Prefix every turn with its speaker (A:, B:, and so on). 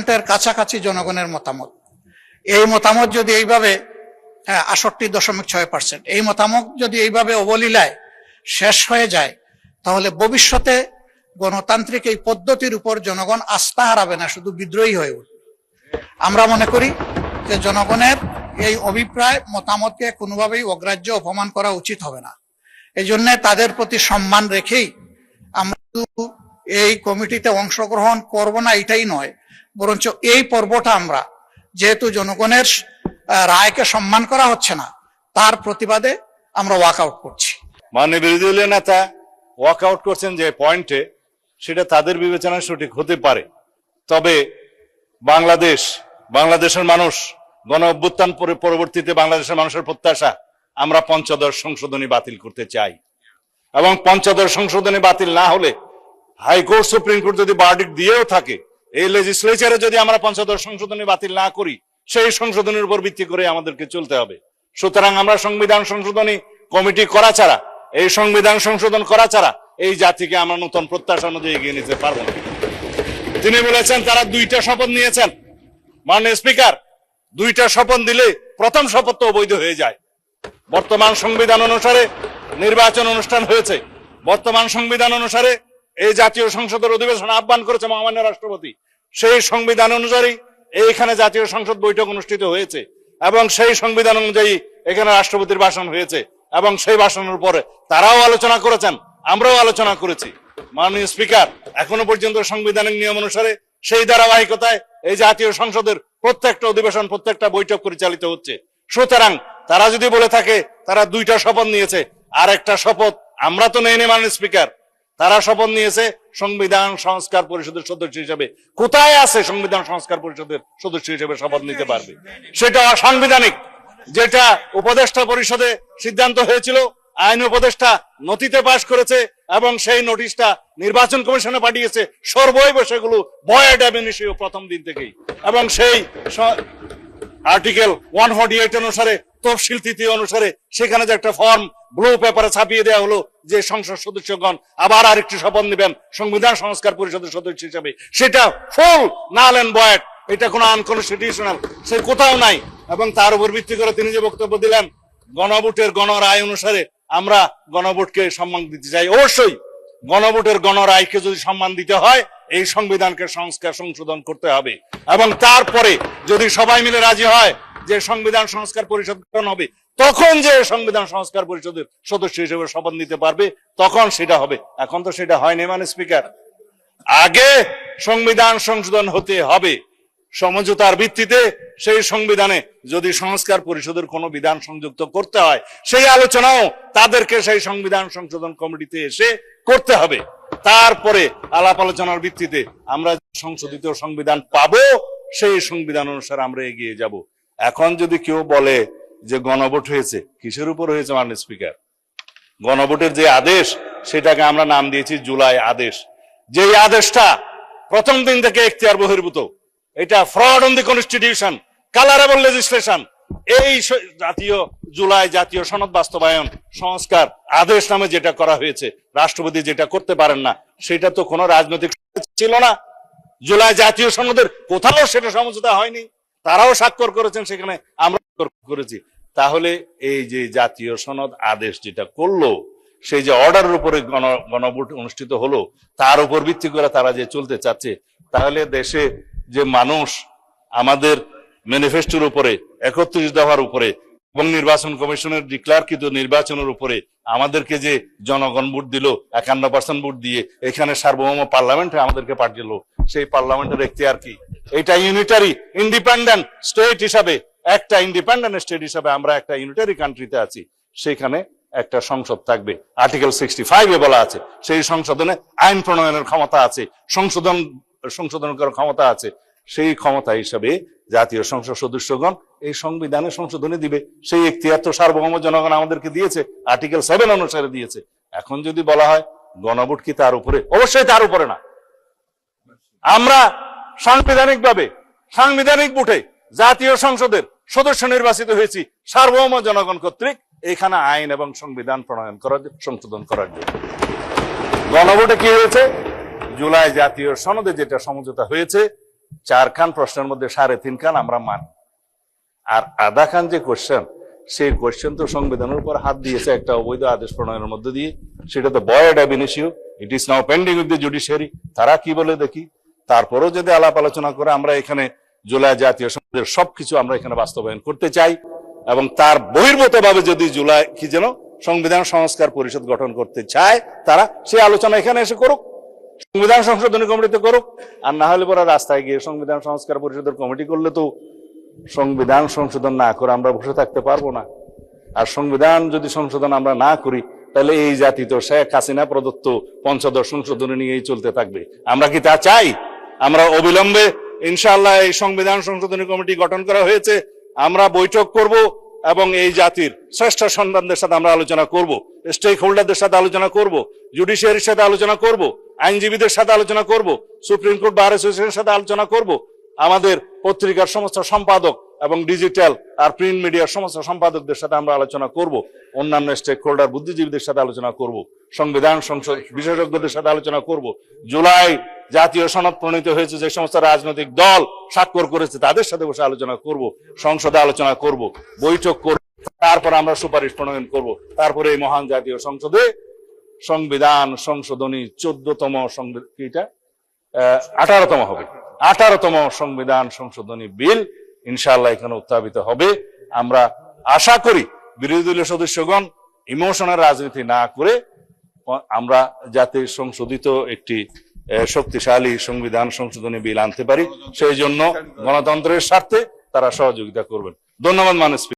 A: 50% কাছাকাছি জনগণের মতামত। এই মতামত যদি এইভাবে 68.6%, এই মতামত যদি এইভাবে অবলীলায় শেষ হয়ে যায়, তাহলে ভবিষ্যতে গণতান্ত্রিক এই পদ্ধতির উপর জনগণ আস্থা হারাবে না, শুধু বিদ্রোহী হয়ে উঠবে। আমরা মনে করি যে জনগণের এই অভিপ্রায় মতামতকে কোনোভাবেই অগ্রাহ্য অপমান করা উচিত হবে না। এই জন্য তাদের প্রতি সম্মান রেখেই আমরা এই কমিটিতে অংশগ্রহণ করব না এটাই নয়, বরঞ্চ এই পর্বটা আমরা যেহেতু জনগণের রায়কে সম্মান করা হচ্ছে না, তার প্রতিবাদে আমরা ওয়াকআউট করছি।
B: মাননীয় বিরোধী দলীয় নেতা ওয়াকআউট করছেন যে পয়েন্টে, সেটা তাদের বিবেচনায় সঠিক হতে পারে। তবে বাংলাদেশের মানুষ গণ অভ্যুত্থান পরবর্তীতে বাংলাদেশের মানুষের প্রত্যাশা, আমরা পঞ্চদশ সংশোধনী বাতিল করতে চাই। এবং পঞ্চদশ সংশোধনী বাতিল না হলে হাইকোর্ট সুপ্রিম কোর্ট যদি ভার্ডিক্ট দিয়েও থাকে, এই লেজিসলেচারে যদি আমরা পঞ্চদশ সংশোধনী বাতিল না করি, সেই সংশোধনের উপর ভিত্তি করে আমাদেরকে চলতে হবে। সুতরাং আমরা সংবিধান সংশোধনী কমিটি করা ছাড়া, এই সংবিধান সংশোধন করা ছাড়া এই জাতিকে আমরা নতুন প্রত্যাশা অনুযায়ী এগিয়ে নিতে পারবো না। তিনি বলেছেন তারা 2টা শপথ নিয়েছেন। মাননীয় স্পিকার, 2টা শপথ দিলে প্রথম শপথ তো অবৈধ হয়ে যায়। বর্তমান সংবিধান অনুসারে নির্বাচন অনুষ্ঠান হয়েছে, বর্তমান সংবিধান অনুসারে এই জাতীয় সংসদের অধিবেশন আহ্বান করেছে মহামান্য রাষ্ট্রপতি, সেই সংবিধান অনুযায়ী এইখানে জাতীয় সংসদ বৈঠক অনুষ্ঠিত হয়েছে এবং সেই সংবিধান অনুযায়ী এখানে রাষ্ট্রপতির ভাষণ হয়েছে এবং সেই ভাষণের উপরে তারাও আলোচনা করেছেন, আমরাও আলোচনা করেছি। মাননীয় স্পিকার, এখনো পর্যন্ত সাংবিধানিক নিয়ম অনুসারে সেই ধারাবাহিকতায় এই জাতীয় সংসদের প্রত্যেকটা অধিবেশন, প্রত্যেকটা বৈঠক পরিচালিত হচ্ছে। সুতরাং তারা যদি বলে থাকে তারা 2টা শপথ নিয়েছে, আর একটা শপথ আমরা তো নেইনি মাননীয় স্পিকার, তারা শপথ নিয়েছে সংবিধান সংস্কার পরিষদের সদস্য হিসেবে। কোথায় আছে সংবিধান সংস্কার পরিষদের সদস্য হিসেবে শপথ নিতে পারবে? সেটা অসাংবিধানিক। যেটা উপদেষ্টা পরিষদে সিদ্ধান্ত হয়েছিল, আইন উপদেষ্টা নথিতে পাশ করেছে এবং সেই নোটিশটা নির্বাচন কমিশনে পাঠিয়েছে, সর্বৈব সেগুলো ভয়েড অ্যাব ইনিশিও প্রথম দিন থেকেই। এবং সেই আর্টিকেল 148 অনুসারে, তফসিল তৃতীয় অনুসারে সেখানে যে একটা ফর্ম ব্লু পেপারে ছাপিয়ে দেওয়া হলো যে সংসদ সদস্যগণ আবার আরেকটি শপথ নেবেন সংবিধান সংস্কার পরিষদের সদস্য হিসেবে, সেটা ফুল নাল এন্ড ভয়েড। এটা কোনো আনকনস্টিটিউশনাল, সে কোথাও নাই। এবং তার উপর ভিত্তি করে তিনি যে বক্তব্য দিলেন, গণভোটের গণরায় অনুসারে আমরা গণভোটকে সম্মান দিতে চাই। অবশ্যই গণভোটের গণরায়কে যদি সম্মান দিতে হয়, এই সংবিধানকে সংশোধন করতে হবে এবং তারপরে যদি সবাই মিলে রাজি হয় যে সংবিধান সংস্কার পরিষদ গঠন হবে, তখন যে সংবিধান সংস্কার পরিষদের সদস্য হিসেবে শপথ নিতে পারবে, তখন সেটা হবে। এখন তো সেটা হয়নি মাননীয় স্পিকার। আগে সংবিধান সংশোধন হতে হবে সমঝোতার ভিত্তিতে। সেই সংবিধানে যদি সংস্কার পরিষদের কোনো বিধান সংযুক্ত করতে হয়, সেই আলোচনাও তাদেরকে সেই সংবিধান সংশোধন কমিটিতে এসে করতে হবে। তারপরে আলাপ আলোচনার ভিত্তিতে আমরা সংশোধিত সংবিধান পাবো, সেই সংবিধান অনুসারে আমরা এগিয়ে যাব। এখন যদি কেউ বলে যে গণভোট হয়েছে, কিসের উপর হয়েছে মাননীয় স্পিকার? গণভোটের যে আদেশ, সেটাকে আমরা নাম দিয়েছি জুলাই আদেশ। যেই আদেশটা প্রথম দিন থেকে এখতিয়ার বহির্ভূত, এটা fraud on the constitution, colourable legislation. এই জুলাই জাতীয় সনদ বাস্তবায়ন সংস্কার আদেশ নামে যেটা করা হয়েছে, রাষ্ট্রপতি যেটা করতে পারেন না, সেটা তো কোনো রাজনৈতিক ছিল না। জুলাই জাতীয় সনদের কোথাও সেটা সমঝোতা হয়নি, তারাও স্বাক্ষর করেছেন, সেখানে আমরা করেছি। তাহলে এই যে জাতীয় সনদ আদেশ যেটা করলো, সেই যে অর্ডারের উপরে গণভোট অনুষ্ঠিত হলো, তার উপর ভিত্তি করে তারা যে চলতে চাচ্ছে, তাহলে দেশে যে মানুষ আমাদের ম্যানিফেস্টোর উপরে, 31 দফার উপরে এবং নির্বাচন কমিশনের ডিক্লারকৃত নির্বাচনের উপরে আমাদেরকে যে জনগণ ভোট দিল, 51% ভোট দিয়ে এখানে সার্বভৌম পার্লামেন্টে আমাদেরকে পাঠিয়েছিল, সেই পার্লামেন্টের এখতিয়ার কি? এটা ইউনিটারি ইন্ডিপেন্ডেন্ট স্টেট হিসাবে, একটা ইন্ডিপেন্ডেন্ট স্টেট হিসাবে আমরা একটা ইউনিটারি কান্ট্রিতে আছি, সেখানে একটা সংসদ থাকবে। আর্টিকেল 65 এ বলা আছে সেই সংশোধনে আইন প্রণয়নের ক্ষমতা আছে, সংশোধন করার ক্ষমতা আছে। সেই ক্ষমতা হিসাবে জাতীয় সংসদ সদস্যগণ এই সংবিধানে সংশোধনী দিবে। সেই এখতিয়ার তো সার্বভৌম জনগণ আমাদেরকে দিয়েছে, আর্টিকেল 7 অনুসারে দিয়েছে। এখন যদি বলা হয় গণভোট কি তার উপরে? অবশ্যই তার উপরে না। আমরা সাংবিধানিক ভোটে জাতীয় সংসদের সদস্য নির্বাচিত হয়েছি সার্বভৌম জনগণ কর্তৃক, এখানে আইন এবং সংবিধান প্রণয়ন করার, সংশোধন করার জন্য। গণভোটে কি হয়েছে? জুলাই জাতীয় সনদে যেটা সমঝোতা হয়েছে, 4 খান প্রশ্নের মধ্যে 3.5 খান আমরা মানি, আর আধা খান যে কোশ্চেন, সেই কোশ্চেন তো সংবিধানের উপর হাত দিয়েছে একটা অবৈধ আদেশ প্রণয়নের মধ্যে দিয়ে, সেটা তো void ab initio, it is now pending with the judiciary. তারা কি বলে দেখি, তারপরেও যদি আলাপ আলোচনা করে আমরা এখানে জুলাই জাতীয় সংসদের সবকিছু আমরা এখানে বাস্তবায়ন করতে চাই, এবং তার বহির্ভূত ভাবে যদি জুলাই কি যেন সংবিধান সংস্কার পরিষদ গঠন করতে চায়, তারা সেই আলোচনা এখানে এসে করুক, সংবিধান সংশোধনী কমিটিতে করুক। আর না হলে পরে রাস্তায় গিয়ে সংবিধান সংস্কার পরিষদের কমিটি করলে তো সংবিধান সংশোধন না করে আমরা বসে থাকতে পারবো না। আর সংবিধান যদি সংশোধন আমরা না করি, তাহলে এই জাতি তো শেখ হাসিনা প্রদত্ত পঞ্চদশ সংশোধনী নিয়েই চলতে থাকবে। আমরা কি তা চাই? আমরা অবিলম্বে ইনশাআল্লাহ এই সংবিধান সংশোধনী কমিটি গঠন করা হয়েছে, আমরা বৈঠক করব এবং এই জাতির শ্রেষ্ঠ সন্তানদের সাথে আমরা আলোচনা করব, স্টেক হোল্ডারদের সাথে আলোচনা করব, জুডিশিয়ারির সাথে আলোচনা করব, আইনজীবীদের সাথে আলোচনা করব, সুপ্রিম কোর্ট বার অ্যাসোসিয়েশনের সাথে আলোচনা করব, আমাদের পত্রিকার সমস্ত সম্পাদক এবং ডিজিটাল আর প্রিন্ট মিডিয়ার সমস্ত সম্পাদকদের সাথে আমরা আলোচনা করব, অন্যান্য স্টেক হোল্ডার বুদ্ধিজীবীদের সাথে আলোচনা করব, সংবিধান সংসদ বিশেষজ্ঞদের সাথে আলোচনা করব, জুলাই জাতীয় সনদ প্রণীত হয়েছে যে সমস্ত রাজনৈতিক দল স্বাক্ষর করেছে তাদের সাথে বসে আলোচনা করব, সংসদে আলোচনা করব, বৈঠক করব, তারপর আমরা সুপারিশ প্রণয়ন করব, তারপরে এই মহান জাতীয় সংসদে সংবিধান সংশোধনী 14তম 18তম হবে, 18তম সংবিধান সংশোধনী বিল ইনশাআল্লাহ এখানে উত্থাপিত হবে। আমরা আশা করি বিরোধী দলীয় সদস্যগণ ইমোশনাল রাজনীতি না করে আমরা যাতে সংশোধিত একটি শক্তিশালী সংবিধান সংশোধনী বিল আনতে পারি, সেই জন্য গণতন্ত্রের স্বার্থে তারা সহযোগিতা করবেন। ধন্যবাদ মাননীয় স্পিকার।